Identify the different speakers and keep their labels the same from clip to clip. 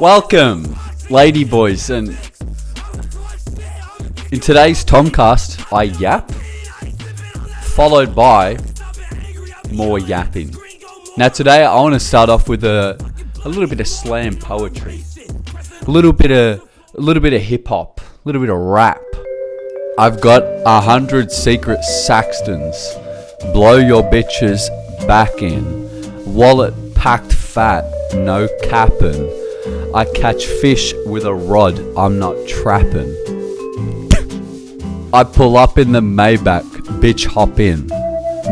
Speaker 1: Welcome, ladyboys, and in today's Tomcast, I yap, followed by more yapping. Now today I want to start off with a little bit of slam poetry, a little bit of hip hop, a little bit of rap. I've got 100 secret Saxtons, blow your bitches back in, wallet packed fat, no capping. I catch fish with a rod, I'm not trapping. I pull up in the Maybach, bitch hop in.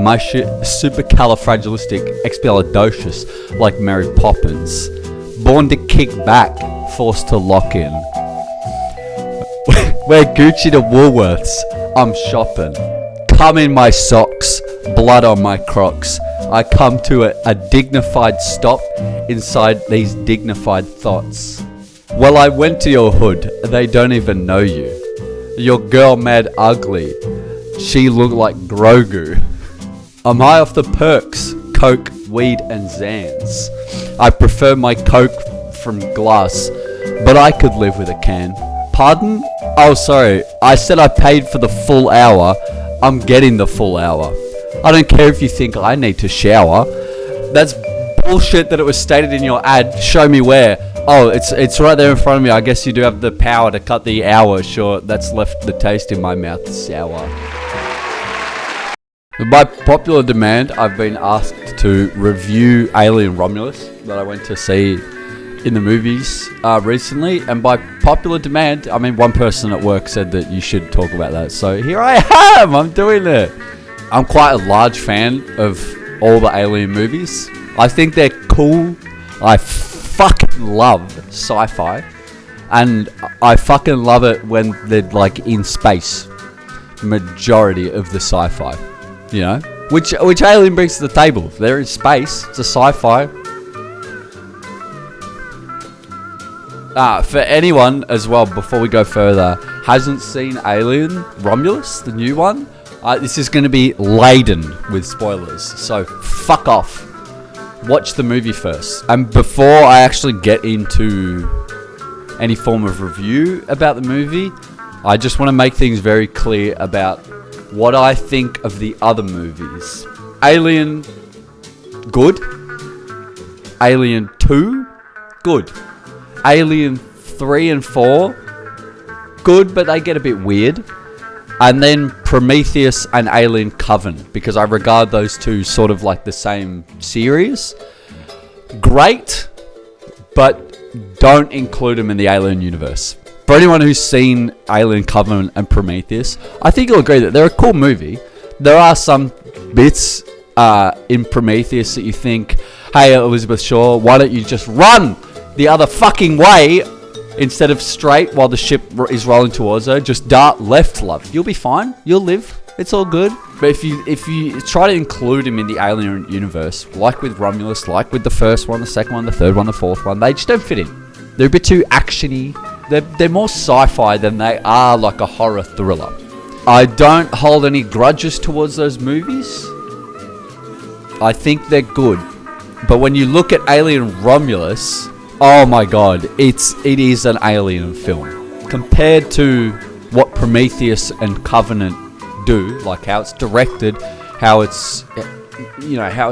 Speaker 1: My shit supercalifragilisticexpialidocious like Mary Poppins. Born to kick back, forced to lock in. Wear Gucci to Woolworths, I'm shopping. Come in my socks, blood on my Crocs. I come to a dignified stop inside these dignified thoughts. Well, I went to your hood, they don't even know you. Your girl mad ugly, she looked like Grogu. I'm high off the perks, coke, weed and Xans. I prefer my coke from glass, but I could live with a can. Pardon? Oh sorry, I said I paid for the full hour. I'm getting the full hour. I don't care if you think I need to shower. That's bullshit that it was stated in your ad. Show me where. Oh, it's right there in front of me. I guess you do have the power to cut the hour. Sure, that's left the taste in my mouth sour. By popular demand, I've been asked to review Alien Romulus that I went to see in the movies recently. And by popular demand, I mean one person at work said that you should talk about that. So here I am. I'm doing it. I'm quite a large fan of all the Alien movies. I think they're cool. I fucking love sci-fi, and I fucking love it when they're like in space. Majority of the sci-fi, you know, which Alien brings to the table. If they're in space, it's a sci-fi. For anyone as well, before we go further, hasn't seen Alien Romulus, the new one, this is going to be laden with spoilers. So fuck off. Watch the movie first. And before I actually get into any form of review about the movie, I just want to make things very clear about what I think of the other movies. Alien, good. Alien 2, good. Alien 3 and 4, good, but they get a bit weird. And then Prometheus and Alien Covenant, because I regard those two sort of like the same series. Great, but don't include them in the Alien universe. For anyone who's seen Alien Covenant and Prometheus, I think you'll agree that they're a cool movie. There are some bits in Prometheus that you think, hey Elizabeth Shaw, why don't you just run the other fucking way instead of straight while the ship is rolling towards her? Just dart left, love. You'll be fine. You'll live. It's all good. But if you try to include him in the Alien universe, like with Romulus, like with the first one, the second one, the third one, the fourth one, they just don't fit in. They're a bit too actiony. They're more sci-fi than they are like a horror thriller. I don't hold any grudges towards those movies. I think they're good. But when you look at Alien Romulus, oh my god, it is an Alien film. Compared to what Prometheus and Covenant do, like how it's directed, how it's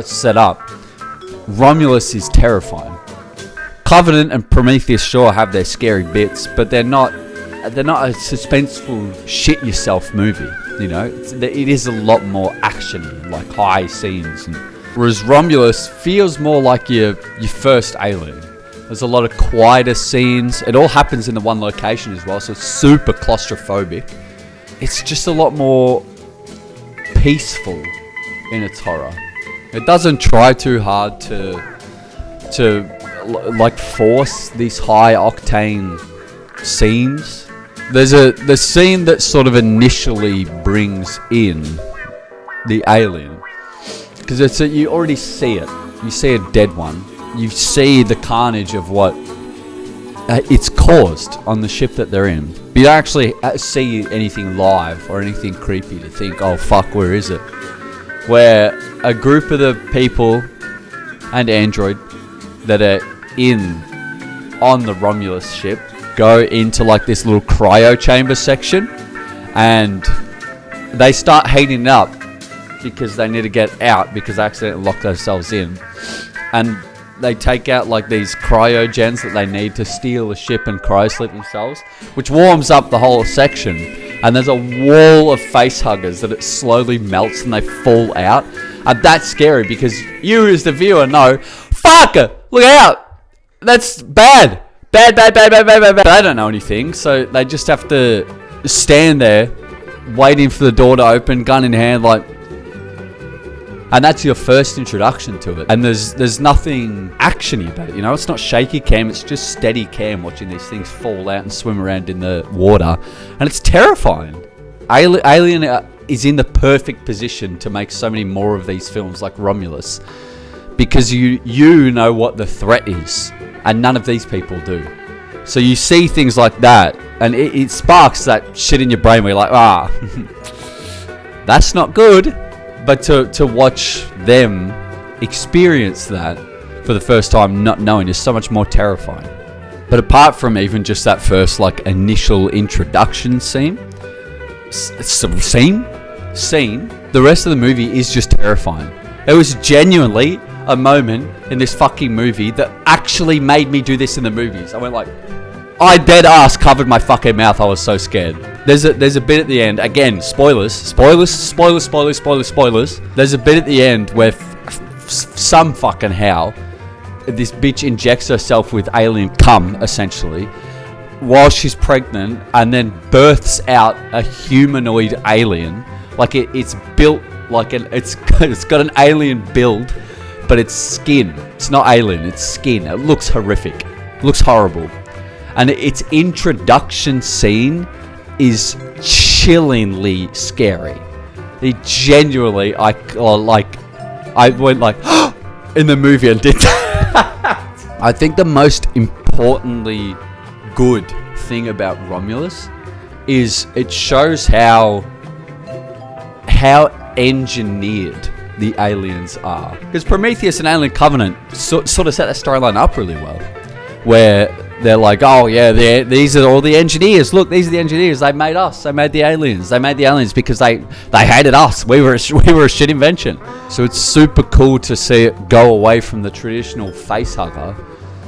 Speaker 1: set up, Romulus is terrifying. Covenant and Prometheus sure have their scary bits, but they're not a suspenseful shit yourself movie. You know, it is a lot more actiony, like high scenes. Whereas Romulus feels more like your first Alien. There's a lot of quieter scenes. It all happens in the one location as well, so it's super claustrophobic. It's just a lot more peaceful in its horror. It doesn't try too hard to like force these high octane scenes. There's the scene that sort of initially brings in the alien, because you already see it. You see a dead one. You see the carnage of what it's caused on the ship that they're in. But you don't actually see anything live or anything creepy to think, oh fuck, where is it? Where a group of the people and android that are in on the Romulus ship go into like this little cryo chamber section, and they start heating it up because they need to get out because they accidentally locked themselves in, and they take out like these cryogens that they need to steal the ship and cryosleep themselves, which warms up the whole section. And there's a wall of face huggers that it slowly melts and they fall out. And that's scary because you as the viewer know, fuck, look out, that's bad. Bad. They don't know anything, so they just have to stand there waiting for the door to open, gun in hand, like. And that's your first introduction to it. And there's nothing actiony about it, you know? It's not shaky cam, it's just steady cam watching these things fall out and swim around in the water. And it's terrifying. Alien is in the perfect position to make so many more of these films like Romulus. Because you know what the threat is. And none of these people do. So you see things like that, and it sparks that shit in your brain where you're like, that's not good. But to watch them experience that for the first time, not knowing, is so much more terrifying. But apart from even just that first like initial introduction scene, the rest of the movie is just terrifying. It was genuinely a moment in this fucking movie that actually made me do this in the movies. I went like, I dead ass covered my fucking mouth. I was so scared. There's a bit at the end. Again, spoilers. There's a bit at the end where some fucking how this bitch injects herself with alien cum, essentially, while she's pregnant, and then births out a humanoid alien. Like it's built like it's got an alien build, but it's skin. It's not alien. It's skin. It looks horrific. It looks horrible. And its introduction scene is chillingly scary. It genuinely, I went like in the movie and did that. I think the most importantly good thing about Romulus is it shows how engineered the aliens are. Because Prometheus and Alien Covenant sort of set that storyline up really well, where they're like, oh yeah, these are all the engineers. Look, these are the engineers. They made us. They made the aliens. They made the aliens because they hated us. We were a shit invention. So it's super cool to see it go away from the traditional face hugger,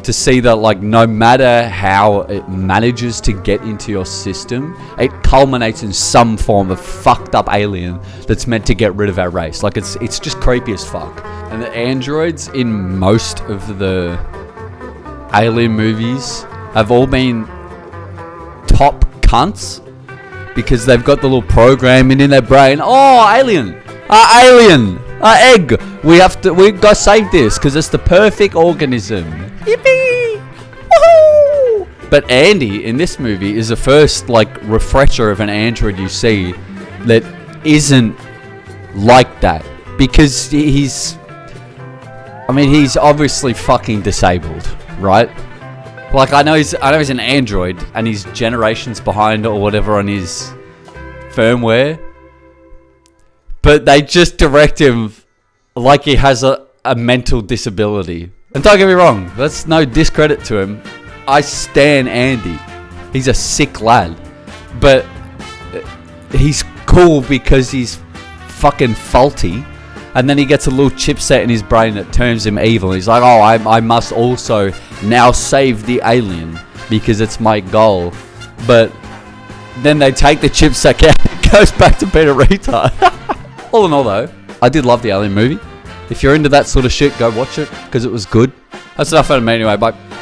Speaker 1: to see that like no matter how it manages to get into your system, it culminates in some form of fucked up alien that's meant to get rid of our race. Like it's just creepy as fuck. And the androids in most of the alien movies have all been top cunts because they've got the little programming in their brain. Oh, alien, egg. We gotta save this because it's the perfect organism. Yippee! Woohoo! But Andy in this movie is the first like refresher of an android you see that isn't like that, because he's obviously fucking disabled. Right? Like I know he's an android and he's generations behind or whatever on his firmware, but they just direct him like he has a mental disability. And don't get me wrong, that's no discredit to him. I stan Andy. He's a sick lad, but he's cool because he's fucking faulty. And then he gets a little chipset in his brain that turns him evil. He's like, oh, I must also now save the alien because it's my goal. But then they take the chipset out and it goes back to being a retard. All in all, though, I did love the Alien movie. If you're into that sort of shit, go watch it because it was good. That's enough out of me anyway. Bye.